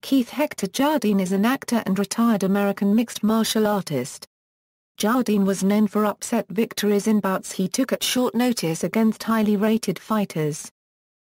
Hector Jardine is an actor and retired American mixed martial artist. Jardine was known for upset victories in bouts he took at short notice against highly rated fighters.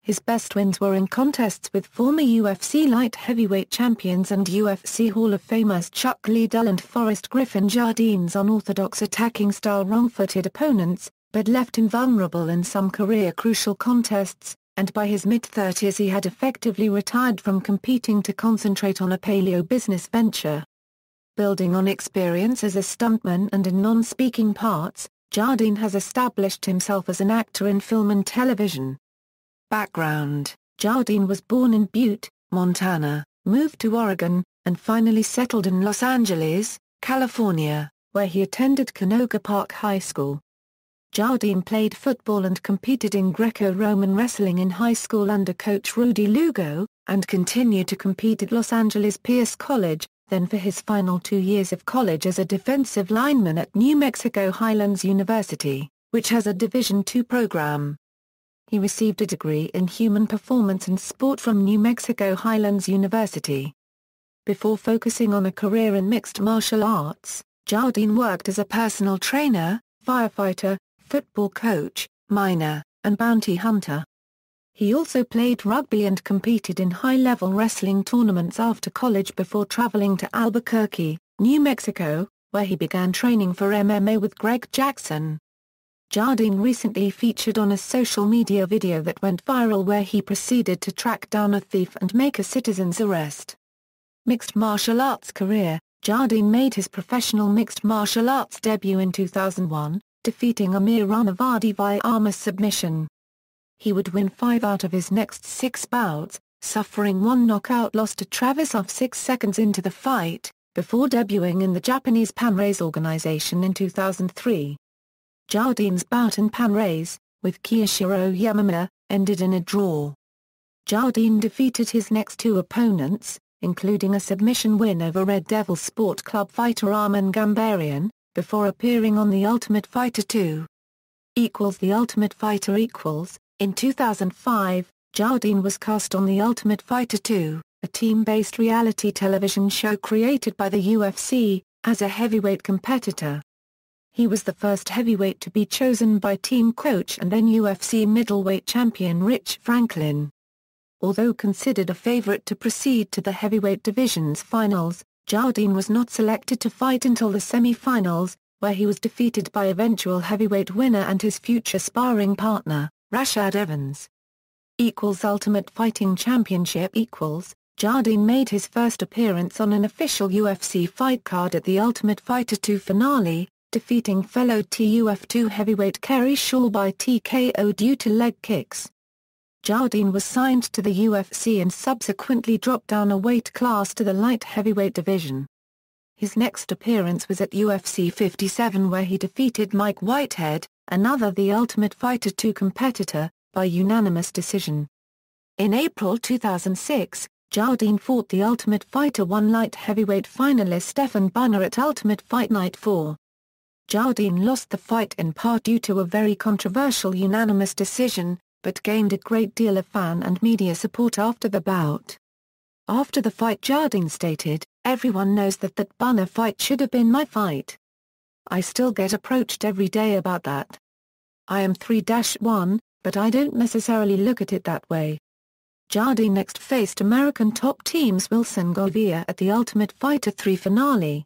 His best wins were in contests with former UFC light heavyweight champions and UFC Hall of Famers Chuck Liddell and Forrest. Griffin Jardines' unorthodox attacking style wrongfooted opponents, but left him vulnerable in some career-crucial contests, and by his mid-30s he had effectively retired from competing to concentrate on a paleo business venture. Building on experience as a stuntman and in non-speaking parts, Jardine has established himself as an actor in film and television. Background: Jardine was born in Butte, Montana, moved to Oregon, and finally settled in Los Angeles, California, where he attended Canoga Park High School. Jardine played football and competed in Greco-Roman wrestling in high school under coach Rudy Lugo, and continued to compete at Los Angeles Pierce College, then for his final 2 years of college as a defensive lineman at New Mexico Highlands University, which has a Division II program. He received a degree in Human Performance and Sport from New Mexico Highlands University. Before focusing on a career in mixed martial arts, Jardine worked as a personal trainer, firefighter, football coach, miner, and bounty hunter. He also played rugby and competed in high-level wrestling tournaments after college before traveling to Albuquerque, New Mexico, where he began training for MMA with Greg Jackson. Jardine recently featured on a social media video that went viral where he proceeded to track down a thief and make a citizen's arrest. Mixed martial arts career: Jardine made his professional mixed martial arts debut in 2001, defeating Amir Ranavadi via armor submission. He would win 5 out of his next 6 bouts, suffering 1 knockout loss to Travis off 6 seconds into the fight, before debuting in the Japanese Pan-Raise organization in 2003. Jardine's bout in Pan-Raise, with Kyoshiro Yamamura, ended in a draw. Jardine defeated his next 2 opponents, including a submission win over Red Devil Sport Club fighter Arman Gambarian, before appearing on The Ultimate Fighter 2. The Ultimate Fighter In 2005, Jardine was cast on The Ultimate Fighter 2, a team-based reality television show created by the UFC, as a heavyweight competitor. He was the first heavyweight to be chosen by team coach and then UFC middleweight champion Rich Franklin. Although considered a favorite to proceed to the heavyweight division's finals, Jardine was not selected to fight until the semi-finals, where he was defeated by eventual heavyweight winner and his future sparring partner, Rashad Evans. Ultimate Fighting Championship Jardine made his first appearance on an official UFC fight card at the Ultimate Fighter 2 finale, defeating fellow TUF2 heavyweight Kerry Shaw by TKO due to leg kicks. Jardine was signed to the UFC and subsequently dropped down a weight class to the light heavyweight division. His next appearance was at UFC 57 where he defeated Mike Whitehead, another The Ultimate Fighter 2 competitor, by unanimous decision. In April 2006, Jardine fought The Ultimate Fighter 1 light heavyweight finalist Stephan Bonnar at Ultimate Fight Night 4. Jardine lost the fight in part due to a very controversial unanimous decision, but gained a great deal of fan and media support after the bout. After the fight, Jardine stated, "Everyone knows that Bonnar fight should have been my fight. I still get approached every day about that. I am 3-1, but I don't necessarily look at it that way." Jardine next faced American top teams Wilson Govia at the Ultimate Fighter 3 finale.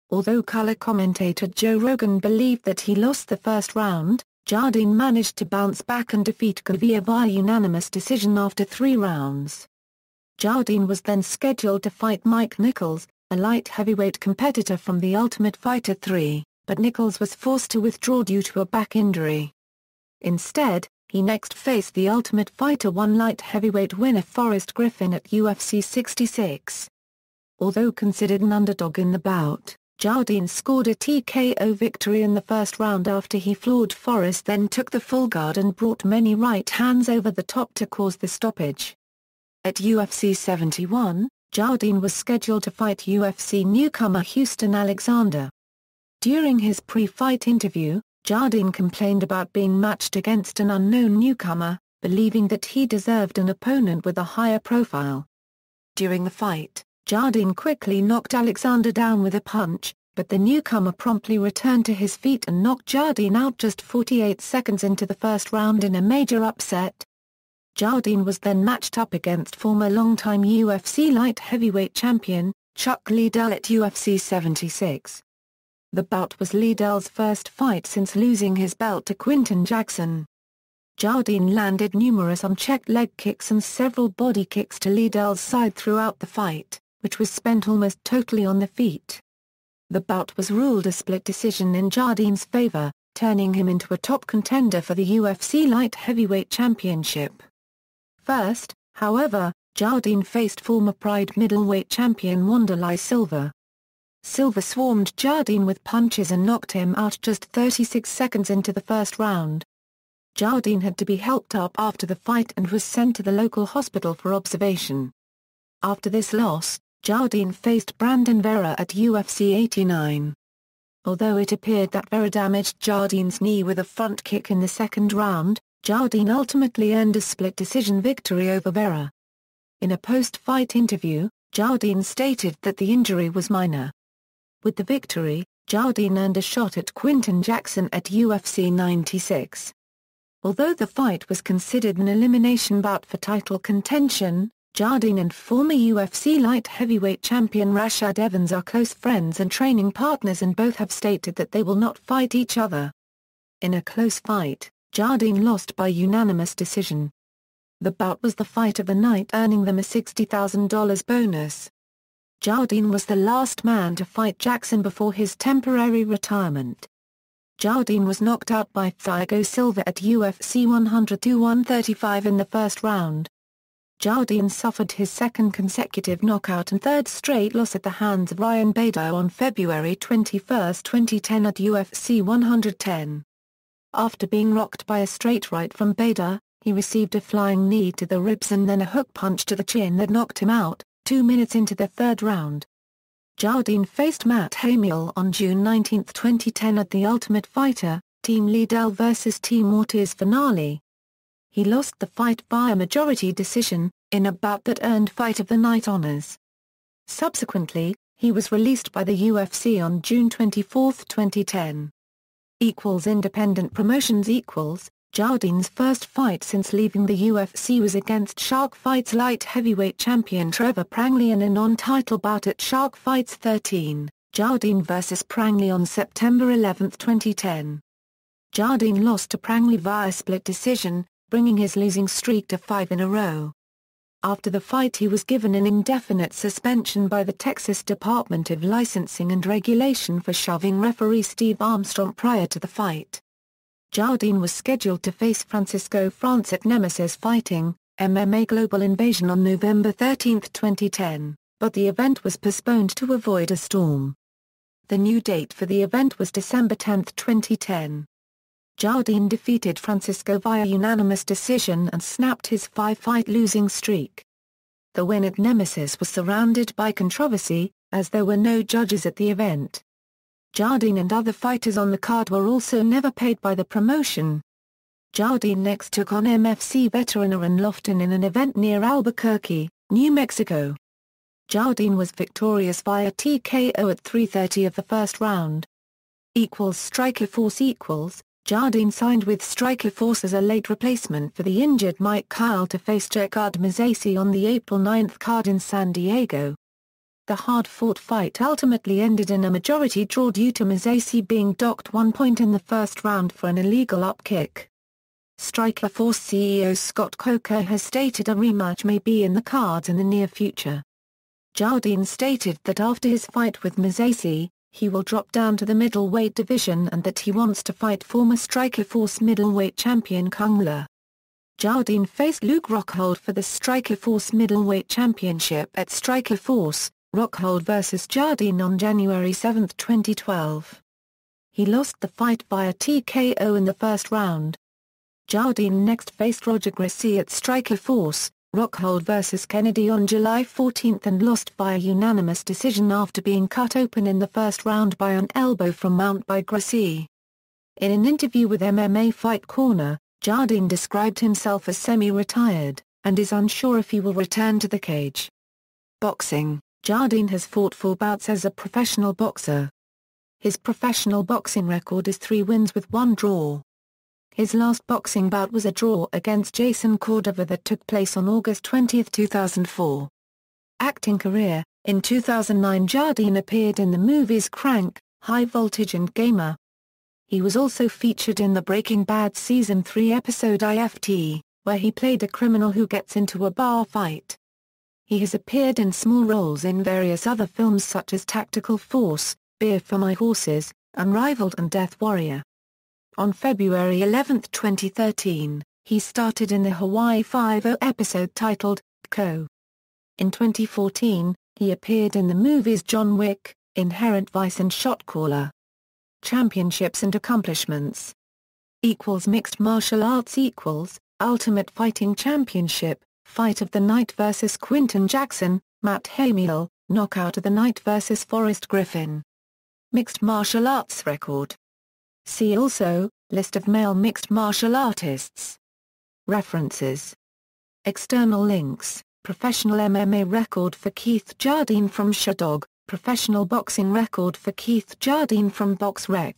Although color commentator Joe Rogan believed that he lost the first round, Jardine managed to bounce back and defeat Govia via unanimous decision after 3 rounds. Jardine was then scheduled to fight Mike Nichols, a light heavyweight competitor from the Ultimate Fighter 3, but Nichols was forced to withdraw due to a back injury. Instead, he next faced the Ultimate Fighter 1 light heavyweight winner Forrest Griffin at UFC 66. Although considered an underdog in the bout, Jardine scored a TKO victory in the first round after he floored Forrest, then took the full guard and brought many right hands over the top to cause the stoppage. At UFC 71, Jardine was scheduled to fight UFC newcomer Houston Alexander. During his pre-fight interview, Jardine complained about being matched against an unknown newcomer, believing that he deserved an opponent with a higher profile. During the fight, Jardine quickly knocked Alexander down with a punch, but the newcomer promptly returned to his feet and knocked Jardine out just 48 seconds into the first round in a major upset. Jardine was then matched up against former longtime UFC light heavyweight champion, Chuck Liddell at UFC 76. The bout was Liddell's first fight since losing his belt to Quinton Jackson. Jardine landed numerous unchecked leg kicks and several body kicks to Liddell's side throughout the fight, which was spent almost totally on the feet. The bout was ruled a split decision in Jardine's favor, turning him into a top contender for the UFC light heavyweight championship. First, however, Jardine faced former Pride middleweight champion Wanderlei Silva. Silva swarmed Jardine with punches and knocked him out just 36 seconds into the first round. Jardine had to be helped up after the fight and was sent to the local hospital for observation. After this loss, Jardine faced Brandon Vera at UFC 89. Although it appeared that Vera damaged Jardine's knee with a front kick in the second round, Jardine ultimately earned a split decision victory over Vera. In a post-fight interview, Jardine stated that the injury was minor. With the victory, Jardine earned a shot at Quinton Jackson at UFC 96. Although the fight was considered an elimination bout for title contention, Jardine and former UFC light heavyweight champion Rashad Evans are close friends and training partners and both have stated that they will not fight each other. In a close fight, Jardine lost by unanimous decision. The bout was the fight of the night, earning them a $60,000 bonus. Jardine was the last man to fight Jackson before his temporary retirement. Jardine was knocked out by Thiago Silva at UFC 102-135 in the first round. Jardine suffered his second consecutive knockout and third straight loss at the hands of Ryan Bader on February 21, 2010 at UFC 110. After being rocked by a straight right from Bader, he received a flying knee to the ribs and then a hook punch to the chin that knocked him out, 2 minutes into the third round. Jardine faced Matt Hamill on June 19, 2010 at the Ultimate Fighter, Team Liddell vs. Team Ortiz finale. He lost the fight via majority decision, in a bout that earned Fight of the Night honors. Subsequently, he was released by the UFC on June 24, 2010. Independent promotions Jardine's first fight since leaving the UFC was against Shark Fights light heavyweight champion Trevor Prang in a non-title bout at Shark Fights 13, Jardine vs. Prang on September 11, 2010. Jardine lost to Prang via split decision, bringing his losing streak to 5 in a row. After the fight he was given an indefinite suspension by the Texas Department of Licensing and Regulation for shoving referee Steve Armstrong prior to the fight. Jardine was scheduled to face Francisco France at Nemesis Fighting, MMA Global Invasion on November 13, 2010, but the event was postponed to avoid a storm. The new date for the event was December 10, 2010. Jardine defeated Francisco via unanimous decision and snapped his 5-fight losing streak. The win at Nemesis was surrounded by controversy, as there were no judges at the event. Jardine and other fighters on the card were also never paid by the promotion. Jardine next took on MFC veteran Aaron Lofton in an event near Albuquerque, New Mexico. Jardine was victorious via TKO at 3:30 of the first round. Strikeforce Jardine signed with Strikeforce as a late replacement for the injured Mike Kyle to face Gegard Mousasi on the April 9 card in San Diego. The hard-fought fight ultimately ended in a majority draw due to Mousasi being docked 1 point in the first round for an illegal upkick. Strikeforce CEO Scott Coker has stated a rematch may be in the cards in the near future. Jardine stated that after his fight with Mousasi, he will drop down to the middleweight division and that he wants to fight former Strikeforce middleweight champion Kung La. Jardine faced Luke Rockhold for the Strikeforce middleweight championship at Strikeforce, Rockhold vs. Jardine on January 7, 2012. He lost the fight via TKO in the first round. Jardine next faced Roger Gracie at Strikeforce, Rockhold vs. Kennedy on July 14 and lost by a unanimous decision after being cut open in the first round by an elbow from mount by Gracie. In an interview with MMA Fight Corner, Jardine described himself as semi-retired, and is unsure if he will return to the cage. Boxing. Jardine has fought 4 bouts as a professional boxer. His professional boxing record is 3 wins with 1 draw. His last boxing bout was a draw against Jason Cordova that took place on August 20, 2004. Acting career. In 2009 Jardine appeared in the movies Crank, High Voltage and Gamer. He was also featured in the Breaking Bad Season 3 episode IFT, where he played a criminal who gets into a bar fight. He has appeared in small roles in various other films such as Tactical Force, Beer for My Horses, Unrivaled and Death Warrior. On February 11, 2013, he started in the Hawaii Five-0 episode titled, Co. In 2014, he appeared in the movies John Wick, Inherent Vice and Shot Caller. Championships and accomplishments. Mixed martial arts Ultimate Fighting Championship, Fight of the Night vs. Quinton Jackson, Matt Hamill, Knockout of the Night vs. Forrest Griffin. Mixed martial arts record. See also, List of male mixed martial artists. References. External links, Professional MMA record for Keith Jardine from Sherdog, Professional boxing record for Keith Jardine from BoxRec.